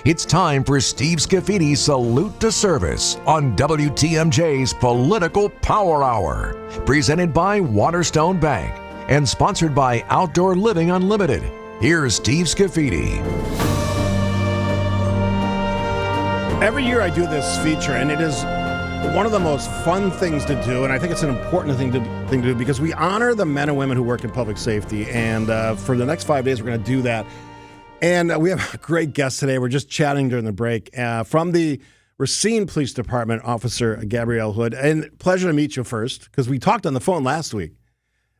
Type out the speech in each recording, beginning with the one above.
It's time for Steve Scaffidi's Salute to Service on WTMJ's Political Power Hour. Presented by Waterstone Bank and sponsored by Outdoor Living Unlimited. Here's Steve Scaffidi. Every year I do this feature, and it is one of the most fun things to do, and I think it's an important thing to do because we honor the men and women who work in public safety, and for the next 5 days we're going to do that. And we have a great guest today. We're just chatting during the break from the Racine Police Department, Officer Gabrielle Hood. And pleasure to meet you first, because we talked on the phone last week.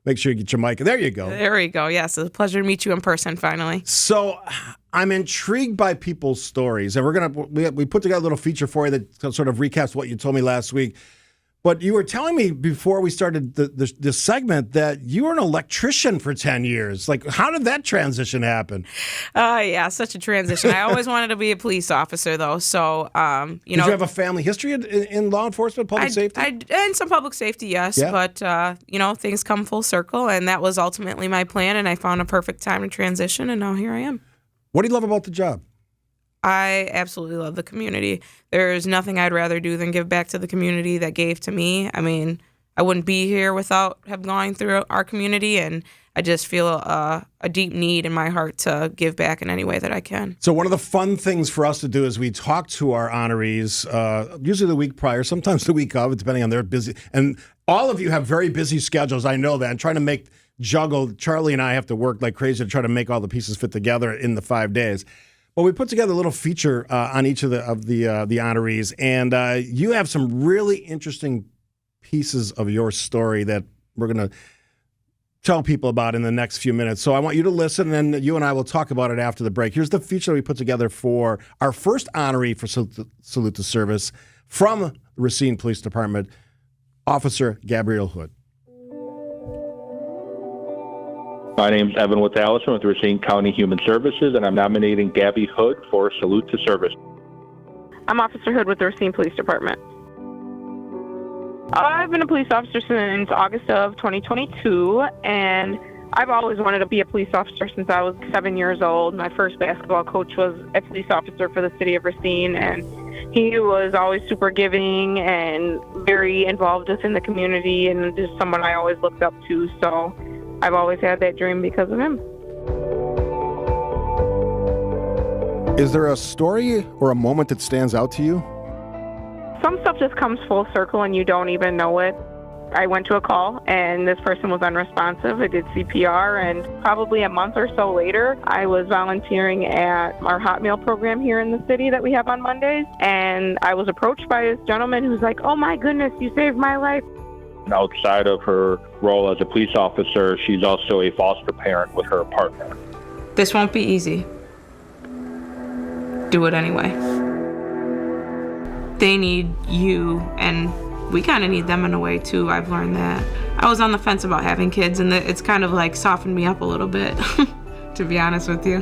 Make sure you get your mic. There you go. There we go. Yes, it's a pleasure to meet you in person finally. So I'm intrigued by people's stories, and we put together a little feature for you that sort of recaps what you told me last week. But you were telling me before we started this segment that you were an electrician for 10 years. Like, how did that transition happen? Yeah, such a transition. I always wanted to be a police officer, though. So, Did you have a family history in law enforcement, public safety? And some public safety, yes. Yeah. But, things come full circle, and that was ultimately my plan, and I found a perfect time to transition, and now here I am. What do you love about the job? I absolutely love the community. There's nothing I'd rather do than give back to the community that gave to me. I mean, I wouldn't be here without have gone through our community, and I just feel a deep need in my heart to give back in any way that I can. So one of the fun things for us to do is we talk to our honorees, usually the week prior, sometimes the week of, depending on their busy. And all of you have very busy schedules. I know that. And trying to juggle, Charlie and I have to work like crazy to try to make all the pieces fit together in the 5 days. Well, we put together a little feature on each of the honorees, and you have some really interesting pieces of your story that we're going to tell people about in the next few minutes. So I want you to listen, and then you and I will talk about it after the break. Here's the feature we put together for our first honoree for Salute to Service from the Racine Police Department, Officer Gabrielle Hood. My name's Evan Allison with Racine County Human Services, and I'm nominating Gabby Hood for Salute to Service. I'm Officer Hood with the Racine Police Department. I've been a police officer since August of 2022, and I've always wanted to be a police officer since I was 7 years old. My first basketball coach was a police officer for the city of Racine, and he was always super giving and very involved within the community, and just someone I always looked up to. So I've always had that dream because of him. Is there a story or a moment that stands out to you? Some stuff just comes full circle and you don't even know it. I went to a call and this person was unresponsive. I did CPR, and probably a month or so later, I was volunteering at our hot meal program here in the city that we have on Mondays. And I was approached by this gentleman who's like, "Oh my goodness, you saved my life." Outside of her role as a police officer, she's also a foster parent with her partner. This won't be easy. Do it anyway. They need you, and we kind of need them in a way too. I've learned that. I was on the fence about having kids, and it's kind of like softened me up a little bit, to be honest with you.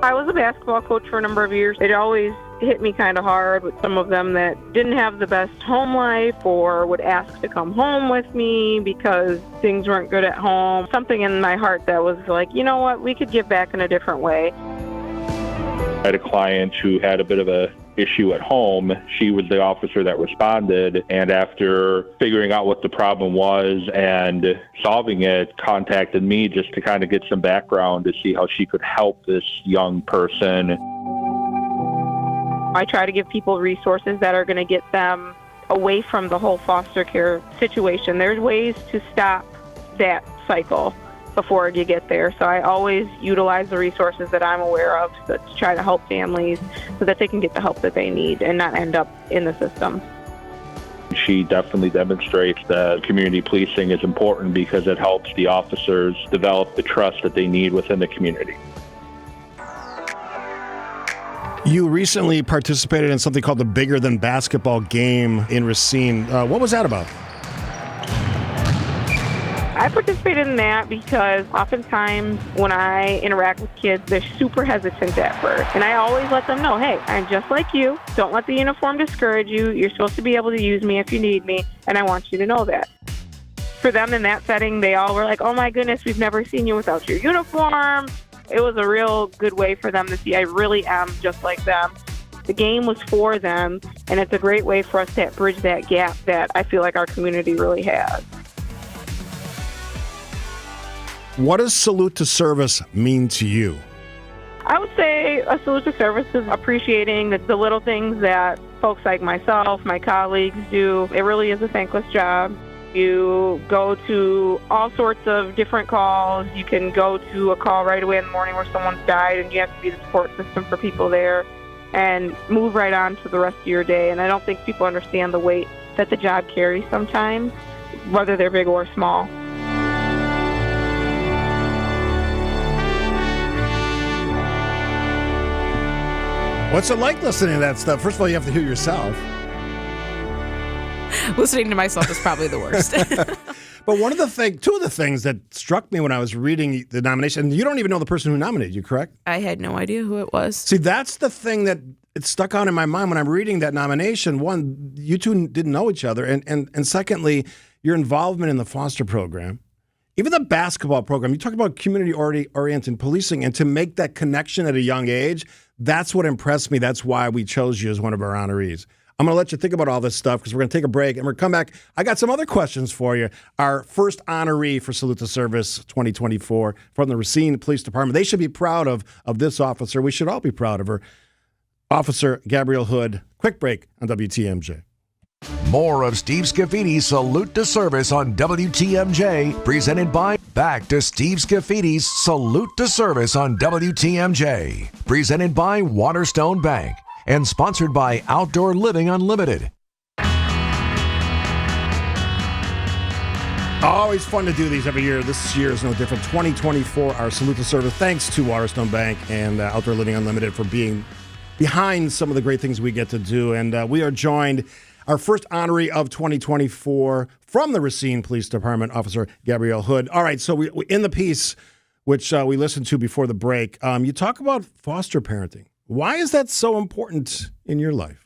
I was a basketball coach for a number of years. It always hit me kind of hard with some of them that didn't have the best home life or would ask to come home with me because things weren't good at home. Something in my heart that was like, you know what, we could give back in a different way. I had a client who had a bit of a issue at home. She was the officer that responded, and after figuring out what the problem was and solving it, contacted me just to kind of get some background to see how she could help this young person. I try to give people resources that are going to get them away from the whole foster care situation. There's ways to stop that cycle before you get there. So I always utilize the resources that I'm aware of to try to help families so that they can get the help that they need and not end up in the system. She definitely demonstrates that community policing is important because it helps the officers develop the trust that they need within the community. You recently participated in something called the Bigger Than Basketball game in Racine. What was that about? I participated in that because oftentimes when I interact with kids, they're super hesitant at first. And I always let them know, hey, I'm just like you. Don't let the uniform discourage you. You're supposed to be able to use me if you need me, and I want you to know that. For them in that setting, they all were like, oh my goodness, we've never seen you without your uniform. it was a real good way for them to see I really am just like them. The game was for them, and it's a great way for us to bridge that gap that I feel like our community really has. What does salute to service mean to you? I would say a salute to service is appreciating the little things that folks like myself, my colleagues do. It really is a thankless job. You go to all sorts of different calls. You can go to a call right away in the morning where someone's died, and you have to be the support system for people there and move right on to the rest of your day. And I don't think people understand the weight that the job carries sometimes, whether they're big or small. What's it like listening to that stuff? First of all, you have to hear yourself. Listening to myself is probably the worst. But two of the things that struck me when I was reading the nomination, and you don't even know the person who nominated you, correct? I had no idea who it was. See, that's the thing that it stuck out in my mind when I'm reading that nomination. One, you two didn't know each other. And secondly, your involvement in the foster program, even the basketball program. You talk about community-oriented policing, and to make that connection at a young age, that's what impressed me. That's why we chose you as one of our honorees. I'm going to let you think about all this stuff because we're going to take a break and we're going to come back. I got some other questions for you. Our first honoree for Salute to Service 2024 from the Racine Police Department. They should be proud of this officer. We should all be proud of her. Officer Gabrielle Hood. Quick break on WTMJ. More of Steve Scaffidi's Salute to Service on WTMJ, presented by Back to Steve Scaffidi's Salute to Service on WTMJ, presented by Waterstone Bank, and sponsored by Outdoor Living Unlimited. Always fun to do these every year. This year is no different. 2024, our Salute to Service. Thanks to Waterstone Bank and Outdoor Living Unlimited for being behind some of the great things we get to do. And we are joined, our first honoree of 2024 from the Racine Police Department, Officer Gabrielle Hood. All right, so we in the piece, which we listened to before the break, you talk about foster parenting. Why is that so important in your life?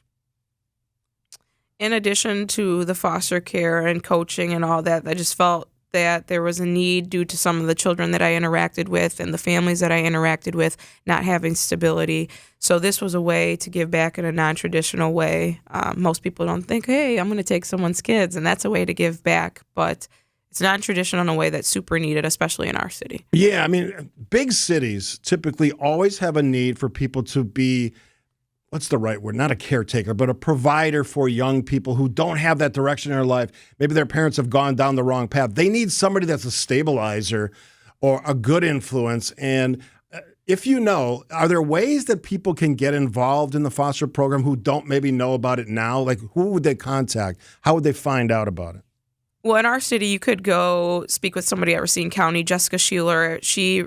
In addition to the foster care and coaching and all that, I just felt that there was a need due to some of the children that I interacted with and the families that I interacted with not having stability. So this was a way to give back in a non-traditional way. Most people don't think, hey, I'm going to take someone's kids, and that's a way to give back. But it's non-traditional in a way that's super needed, especially in our city. Yeah, I mean, big cities typically always have a need for people to be, what's the right word? Not a caretaker, but a provider for young people who don't have that direction in their life. Maybe their parents have gone down the wrong path. They need somebody that's a stabilizer or a good influence. And if you know, are there ways that people can get involved in the foster program who don't maybe know about it now? Like, who would they contact? How would they find out about it? Well, in our city, you could go speak with somebody at Racine County. Jessica Sheeler, she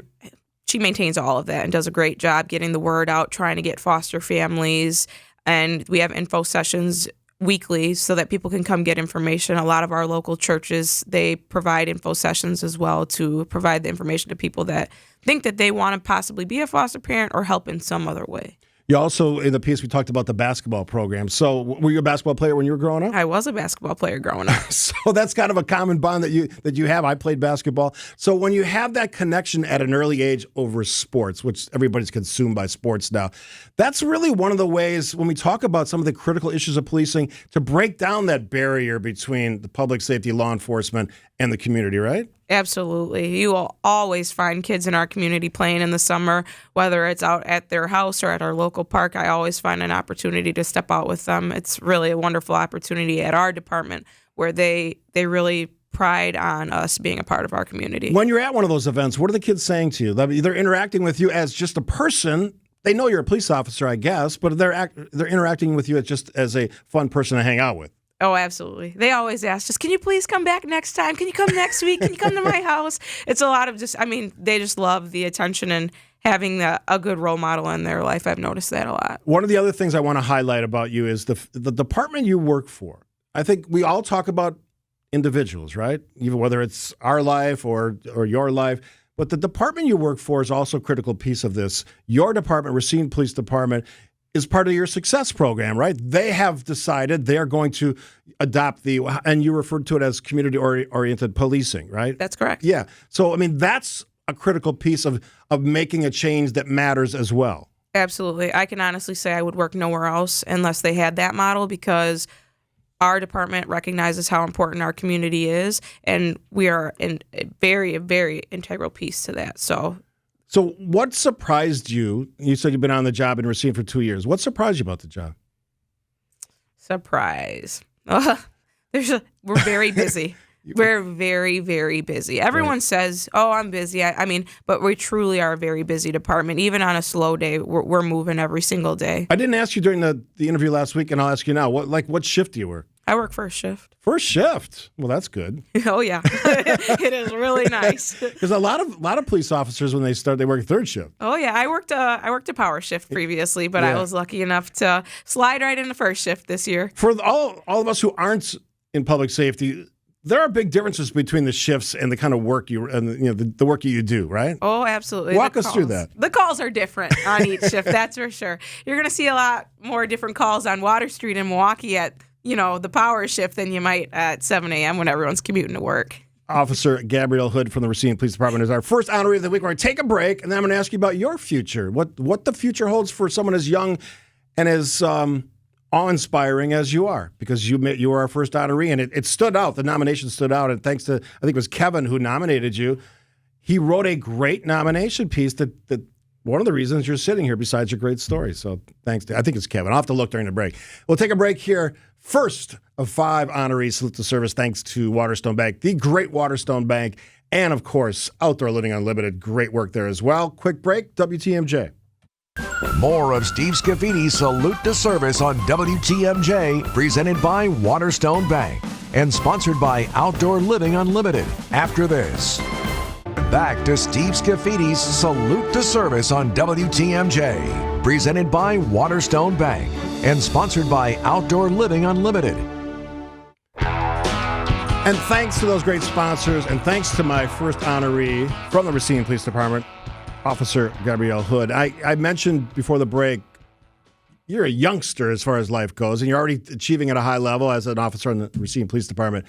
maintains all of that and does a great job getting the word out, trying to get foster families. And we have info sessions weekly so that people can come get information. A lot of our local churches, they provide info sessions as well to provide the information to people that think that they want to possibly be a foster parent or help in some other way. You also, in the piece, we talked about the basketball program. So were you a basketball player when you were growing up? I was a basketball player growing up. So that's kind of a common bond that you have. I played basketball. So when you have that connection at an early age over sports, which everybody's consumed by sports now, that's really one of the ways when we talk about some of the critical issues of policing to break down that barrier between the public safety, law enforcement, and the community, right? Absolutely. You will always find kids in our community playing in the summer, whether it's out at their house or at our local park. I always find an opportunity to step out with them. It's really a wonderful opportunity at our department where they really pride on us being a part of our community. When you're at one of those events, what are the kids saying to you? They're interacting with you as just a person. They know you're a police officer, I guess, but they're interacting with you as a fun person to hang out with. Oh, absolutely. They always ask, can you please come back next time? Can you come next week? Can you come to my house? It's a lot of they just love the attention and having a good role model in their life. I've noticed that a lot. One of the other things I want to highlight about you is the department you work for. I think we all talk about individuals, right? Even whether it's our life or your life. But the department you work for is also a critical piece of this. Your department, Racine Police Department, is part of your success program, right? They have decided they are going to adopt and you referred to it as community-oriented policing, right? That's correct. Yeah. So, I mean, that's a critical piece of making a change that matters as well. Absolutely. I can honestly say I would work nowhere else unless they had that model, because our department recognizes how important our community is, and we are a very integral piece to that. So what surprised you? You said you've been on the job in Racine for 2 years. What surprised you about the job? Surprise. We're very busy. We're very busy. Everyone says, "Oh, I'm busy." I mean, but we truly are a very busy department. Even on a slow day, we're moving every single day. I didn't ask you during the interview last week, and I'll ask you now. What shift do you work? I work first shift. First shift. Well, that's good. Oh yeah, it is really nice. Because a lot of police officers, when they start, they work third shift. Oh yeah, I worked a power shift previously, but I was lucky enough to slide right into first shift this year. For all of us who aren't in public safety, there are big differences between the shifts and the kind of work the work you do, right? Oh, absolutely. Walk us through that. The calls are different on each shift, that's for sure. You're going to see a lot more different calls on Water Street in Milwaukee at, the power shift than you might at 7 a.m. when everyone's commuting to work. Officer Gabrielle Hood from the Racine Police Department is our first honoree of the week. We're going to take a break, and then I'm going to ask you about your future. What the future holds for someone as young and as awe-inspiring as you are, because you were our first honoree, and it stood out. The nomination stood out, and thanks to, I think it was Kevin who nominated you. He wrote a great nomination piece that one of the reasons you're sitting here besides your great story. So thanks to, I think it's Kevin. I'll have to look during the break. We'll take a break here. First of 5 honorees, salute to service, thanks to Waterstone Bank, the great Waterstone Bank, and of course, Outdoor Living Unlimited. Great work there as well. Quick break, WTMJ. More of Steve Scaffidi Salute to Service on WTMJ, presented by Waterstone Bank and sponsored by Outdoor Living Unlimited. After this, back to Steve Scaffidi's Salute to Service on WTMJ, presented by Waterstone Bank and sponsored by Outdoor Living Unlimited. And thanks to those great sponsors, and thanks to my first honoree from the Racine Police Department, Officer Gabrielle Hood. I mentioned before the break, you're a youngster as far as life goes, and you're already achieving at a high level as an officer in the Racine Police Department.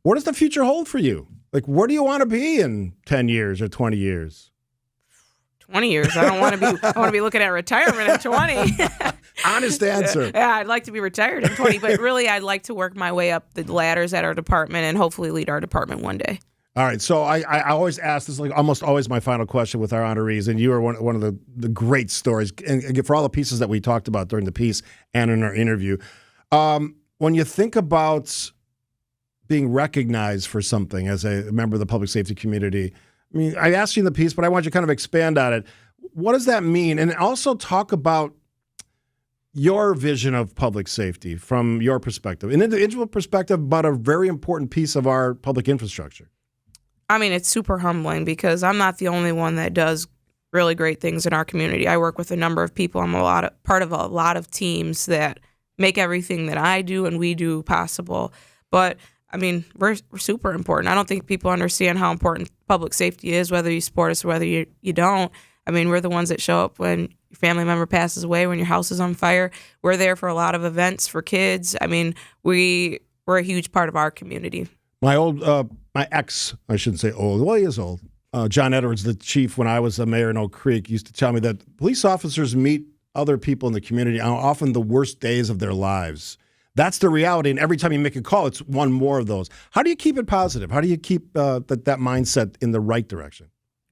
What does the future hold for you? Like, where do you want to be in 10 years or 20 years? 20 years. I want to be looking at retirement at 20. Honest answer. Yeah, I'd like to be retired at 20, but really I'd like to work my way up the ladders at our department and hopefully lead our department one day. All right, so I always ask, this is like almost always my final question with our honorees, and you are one of the great stories, and again, for all the pieces that we talked about during the piece and in our interview. When you think about being recognized for something as a member of the public safety community, I mean, I asked you in the piece, but I want you to kind of expand on it. What does that mean? And also talk about your vision of public safety from your perspective, an individual perspective, but a very important piece of our public infrastructure. I mean, it's super humbling because I'm not the only one that does really great things in our community. I work with a number of people. I'm part of a lot of teams that make everything that I do and we do possible. But I mean, we're super important. I don't think people understand how important public safety is, whether you support us or whether you don't. I mean, we're the ones that show up when your family member passes away, when your house is on fire. We're there for a lot of events for kids. I mean, we're a huge part of our community. My ex, I shouldn't say old, well, he is old. John Edwards, the chief, when I was a mayor in Oak Creek, used to tell me that police officers meet other people in the community on often the worst days of their lives. That's the reality, and every time you make a call, it's one more of those. How do you keep it positive? How do you keep that mindset in the right direction?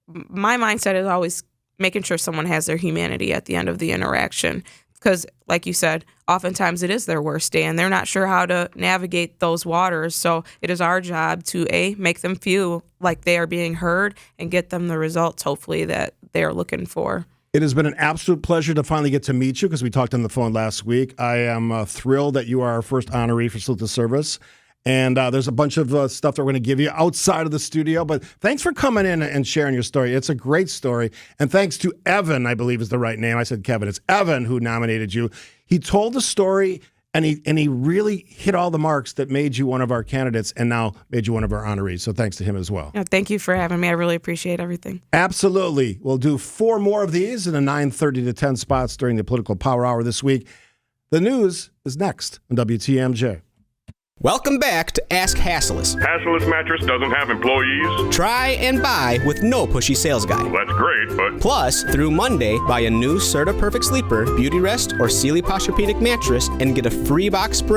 My mindset is always making sure someone has their humanity at the end of the interaction. Because, like you said, oftentimes it is their worst day, and they're not sure how to navigate those waters. So it is our job to, make them feel like they are being heard and get them the results, hopefully, that they are looking for. It has been an absolute pleasure to finally get to meet you because we talked on the phone last week. I am thrilled that you are our first honoree for Salute to Service. And there's a bunch of stuff that we're going to give you outside of the studio. But thanks for coming in and sharing your story. It's a great story. And thanks to Evan, I believe is the right name. I said Kevin. It's Evan who nominated you. He told the story, and he really hit all the marks that made you one of our candidates and now made you one of our honorees. So thanks to him as well. Yeah, thank you for having me. I really appreciate everything. Absolutely. We'll do 4 more of these in the 9:30 to 10 spots during the Political Power Hour this week. The news is next on WTMJ. Welcome back to Ask Hassleus. Hassleus Mattress doesn't have employees? Try and buy with no pushy sales guy. Well, that's great, but... Plus, through Monday, buy a new Serta Perfect Sleeper, Beauty Rest, or Sealy Posturepedic mattress and get a free box spring